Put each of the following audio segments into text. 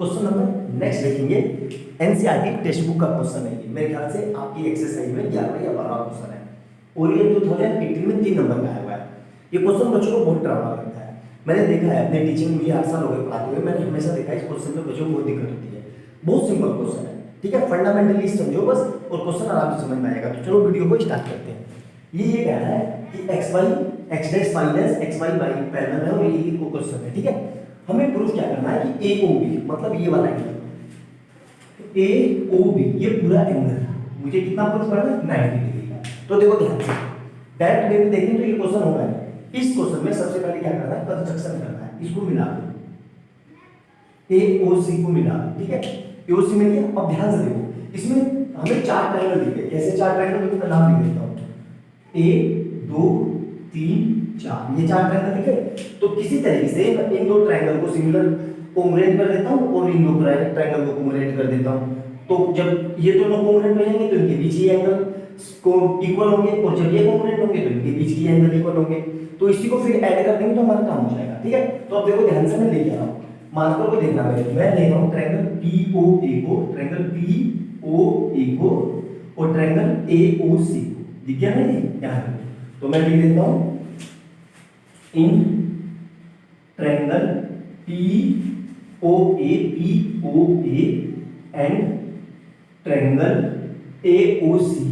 Question number next देखेंगे, NCERT text book का question है ये। मेरे ख्याल से आपकी एक्सरसाइज में 11 या 12 क्वेश्चन है और ये 2018 में 3 नंबर का आया हुआ है। ये क्वेश्चन बच्चों को बहुत डरावना लगता है। मैंने देखा है अपने टीचिंग, मुझे 8 साल हो गए पढ़ाते हुए, मैंने हमेशा देखा है इस क्वेश्चन में बच्चों को बहुत दिक्कत होती है। बहुत सिंपल क्वेश्चन है, ठीक है, फंडामेंटली समझो बस और क्वेश्चन आराम से समझ में आएगा। तो चलो वीडियो को स्टार्ट करते हैं। ये कह रहा है कि X Y X dash minus X Y Y parallel है और ये क्वेश्चन है, ठीक है। हमें प्रूफ क्या करना है कि ए ओ बी मतलब ये वाला एंगल ए ओ बी ये पूरा एंगल मुझे कितना प्रूफ करना है 90 डिग्री का। तो देखो ध्यान से डायरेक्ट वे में देखें तो ये क्वेश्चन होगा नहीं। इस क्वेश्चन में सबसे पहले क्या करना है, कंस्ट्रक्शन करना है। इसको मिला दो, ए ओ सी को मिला दो, ठीक है। ए ओ सी मिल गया। अब ध्यान से देखो इसमें हमें 4 ट्रायंगल दिखे। कैसे 4 ट्रायंगल, तो मैं नाम लिख देता हूं 1 2 3 4, ये 4 ट्रायंगल दिखे। तो किसी तरीके से इन दो ट्रायंगल को सिमिलर कोंग्रुएंट कर देता हूं और इन दो ट्रायंगल को कोंग्रुएंट कर देता हूं। तो जब ये दोनों कोंग्रुएंट हो जाएंगे तो इनके बीच के एंगल को इक्वल होंगे और जब ये कोंग्रुएंट होंगे तो इनके बीच के एंगल इक्वल होंगे। तो इसी को फिर ऐड कर देंगे तो हमारा काम हो जाएगा, ठीक है। तो अब देखो ध्यान से मैं लेके आ रहा हूं, मार्कर को देखना है। मैं ले रहा हूं ट्रायंगल पी ओ ए को, ट्रायंगल पी ओ ए को और ट्रायंगल ए ओ सी को। दिख गया ना ये यहां। तो मैं लिख देता हूं in triangle P O A and triangle A O C,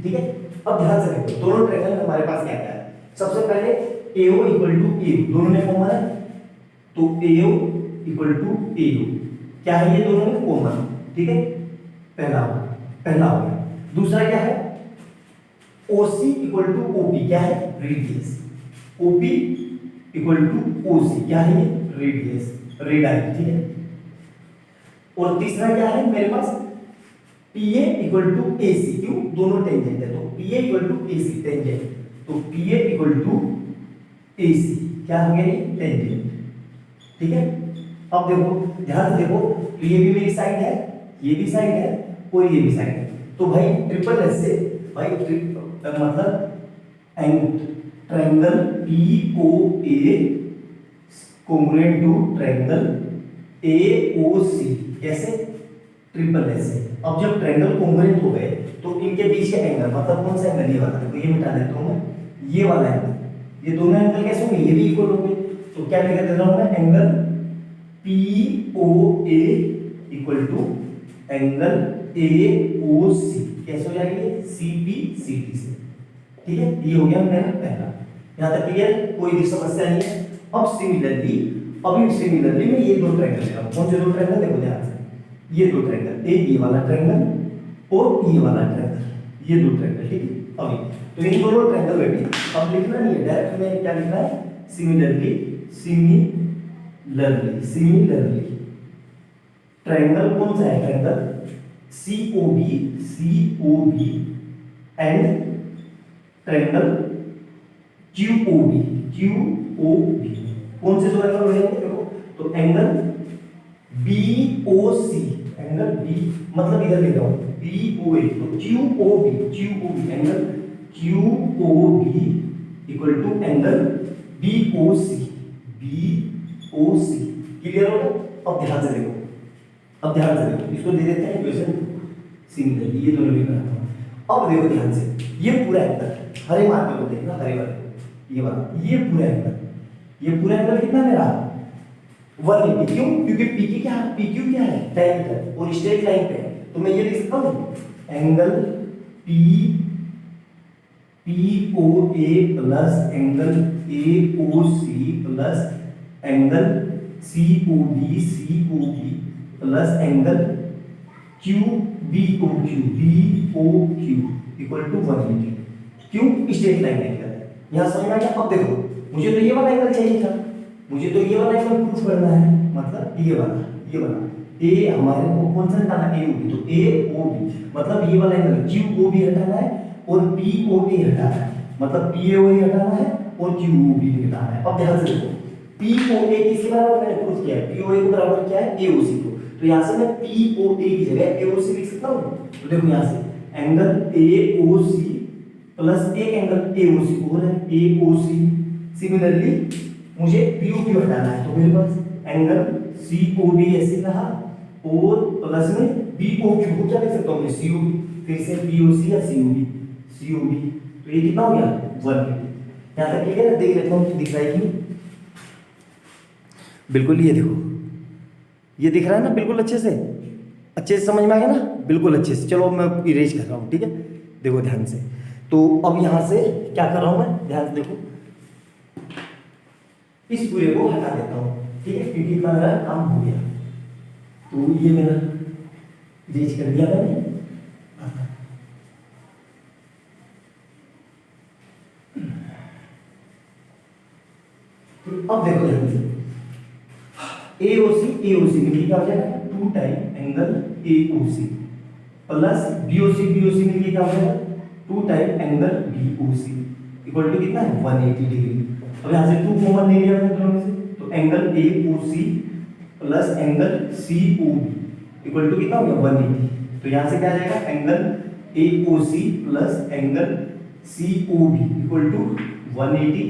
ठीक है। अब ध्यान से देखो दोनों ट्रायंगल में हमारे पास क्या क्या है। सबसे पहले AO इक्वल टू AO, दोनों में कॉमन है तो AO इक्वल टू AO क्या है, ये दोनों में कॉमन, ठीक है। पहला हो गया। दूसरा क्या है, OC इक्वल टू OP क्या है, radius. OP equal to OC क्या है, रेडियस, रेडाई, ठीक है। और तीसरा क्या है मेरे पास, PA इक्वल टू AC, क्यों, दोनों टेंजेंट है तो PA equal to AC tangent, तो PA इक्वल टू AC क्या हो गया, ये टेंजेंट, ठीक है। अब देखो ध्यान से देखो, तो ये भी मेरी साइड है, ये भी साइड है और ये भी साइड है। तो भाई ट्रिपल एस से भाई मतलब triangle POA congruent to triangle AOC कैसे, ट्रिपल एस से। अब जब ट्रायंगल कोंग्रुएंट हो गए तो इनके बीच के एंगल मतलब कौन सा एंगल, ये वाला, तो ये मिटा देता हूं मैं, ये वाला एंगल, ये दोनों एंगल कैसे होंगे, ये भी इक्वल होंगे। तो क्या लिख देता हूं मैं, angle POA equal to angle AOC कैसे हो जाएंगे, CPCT से, ठीक है। ये हो गया मेरा पहला, यहां तक क्लियर, कोई भी समस्या नहीं है। अब सिमिलरली मैं ये दो ट्रायंगल ले रहा हूं। कौन से दो ट्रायंगल, देखो ध्यान से, ये दो ट्रायंगल, एक ये वाला ट्रायंगल और ये वाला ट्रायंगल, ये दो ट्रायंगल, ठीक है। अभी तो इन दोनों ट्रायंगल में भी अब लिखना नहीं है, डायरेक्ट में क्या लिखना है, सिमिलरली ट्रायंगल कौन सा है, triangle COB and triangle QOB कौन से दो एंगल हो जाएंगे, देखो तो एंगल BOC, एंगल B मतलब इधर लिख रहा हूं BOA, तो QOB angle QOB equal to angle BOC, clear हो गया। अब ध्यान से देखो इसको दे देते हैं इक्वेशन सिमिलरली, ये दोनों लिख रहा हूं। अब देखो ध्यान से, ये पूरा एंगल, हरे मार्कर को देखना, हरे वाले, ये वाला, ये पूरा एंगल कितना मेरा 180, क्यों, क्योंकि PQ क्या है, tan है और स्ट्रेट लाइन पे है। तो मैं ये लिख सकता हूं angle POA plus angle AOC plus angle COB plus angle BOQ equal to 180, क्यों, स्ट्रेट लाइन एंगल है। यहां समझ में आ गया। अब देखो मुझे तो ये वाला एंगल चाहिए था, मुझे तो ये वाला एंगल प्रूफ करना है, मतलब ये वाला ए हमारे को कौन सा हटाना है, AOB, तो AOB मतलब ये वाला एंगल QOB हटाना है और POA हटाना है, मतलब POA हटाना है और QOB हटाना है। अब ध्यान से देखो POA किसके बराबर मैंने प्रूफ किया है, POA को बराबर क्या है, AOC को। तो यहां से मैं POA की जगह AOC लिख सकता हूं। तो देखो यहां से एंगल AOC प्लस एक एंगल AOC और है AOC। सिमिलरली मुझे POQ हटाना है, तो मेरे पास एंगल COB ऐसे रहा और प्लस में BOQ को क्या लिख सकता हूँ मैं COB, फिर से POC या COB, तो ये कितना हो गया 180। यहाँ तक क्लियर है? देख लेता हूँ कि दिख रहा है कि नहीं। बिल्कुल ये देखो, ये दिख रहा है ना बिल्कुल अच्छे से समझ में आ गया ना, बिल्कुल अच्छे से। चलो मैं इरेज कर रहा हूँ, ठीक है, देखो ध्यान से। तो अब यहाँ से क्या कर रहा हूँ मैं, ध्यान से देखो, इस पूरे को हटा देता हूँ, ठीक है, क्योंकि इतना मेरा काम हो गया। तो ये मेरा इरेज कर दिया मैंने। तो अब देखो ध्यान से, AOC मिलके क्या हो जाएगा 2 time angle AOC plus BOC मिलके क्या हो जाएगा 2 time angle BOC equal to कितना है 180 डिग्री। अब यहाँ से 2 कॉमन ले लिया मैंने दोनों में से, तो angle AOC plus angle COB equal to कितना हो गया 180। तो यहाँ से क्या आ जाएगा angle AOC plus angle COB equal to 180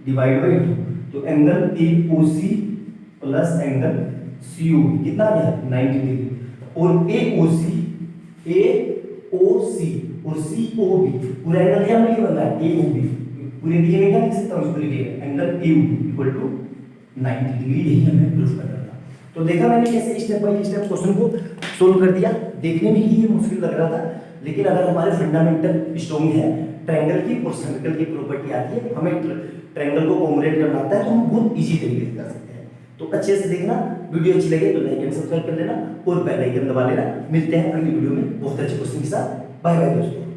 divide by 2। तो angle AOC plus angle COB कितना आ गया 90 डिग्री। और AOC और COB पूरा एंगल क्या मिलके बन रहा है AOB, पूरे दिए गए क्या लिख सकता हूँ, इसको लिखिए angle AOB equal to 90 degree. यही हमें प्रूफ करना था। तो देखा मैंने कैसे स्टेप बाय स्टेप क्वेश्चन को सोल्व कर दिया। देखने में ही ये मुश्किल लग रहा था, लेकिन अगर हमारे फंडामेंटल स्ट्रॉन्ग है, ट्रायंगल की और सर्कल की प्रॉपर्टी आती है, हमें ट्रायंगल को कॉम्बिनेट करना आता है, तो हम बहुत इजी तरीके से कर सकते हैं। तो अच्छे से देखना, वीडियो अच्छी लगे तो लाइक एंड सब्सक्राइब कर लेना और बेल आइकन दबा लेना। मिलते हैं अगली वीडियो में बहुत अच्छे क्वेश्चन के साथ। बाय बाय दोस्तों।